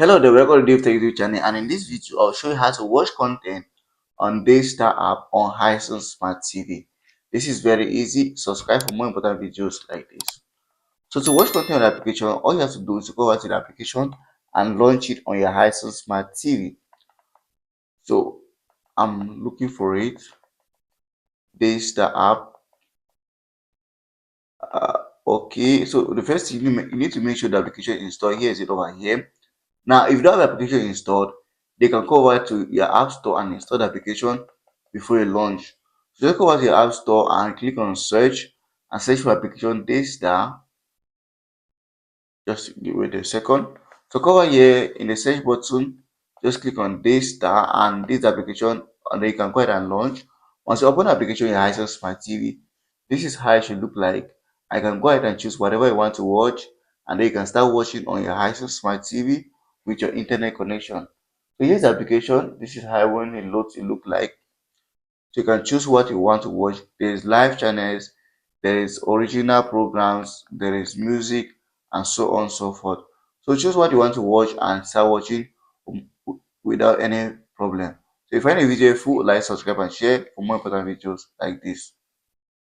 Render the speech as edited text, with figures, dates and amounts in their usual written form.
Hello there, welcome to DaveTech YouTube channel, and in this video I'll show you how to watch content on Daystar app on Hisense Smart TV. This is very easy. Subscribe for more important videos like this. So to watch content on the application, all you have to do is to go over to the application and launch it on your Hisense Smart TV. So I'm looking for it. Daystar app. Okay, so the first thing you need to make sure the application is installed. Here is it over here. Now, if you don't have the application installed, they can go over to your app store and install the application before you launch. So just go over to your app store and click on search and search for application Daystar. Just wait a second. So go over here in the search button, just click on Daystar and this application, and then you can go ahead and launch. Once you open the application in your Hisense Smart TV, this is how it should look like. I can go ahead and choose whatever you want to watch, and then you can start watching on your Hisense Smart TV with your internet connection. So here's the application. This is how when it loads it look like. So you can choose what you want to watch. There is live channels, there is original programs, there is music, and so on and so forth. So choose what you want to watch and start watching without any problem. So if you find the video helpful, like, subscribe, and share for more important videos like this.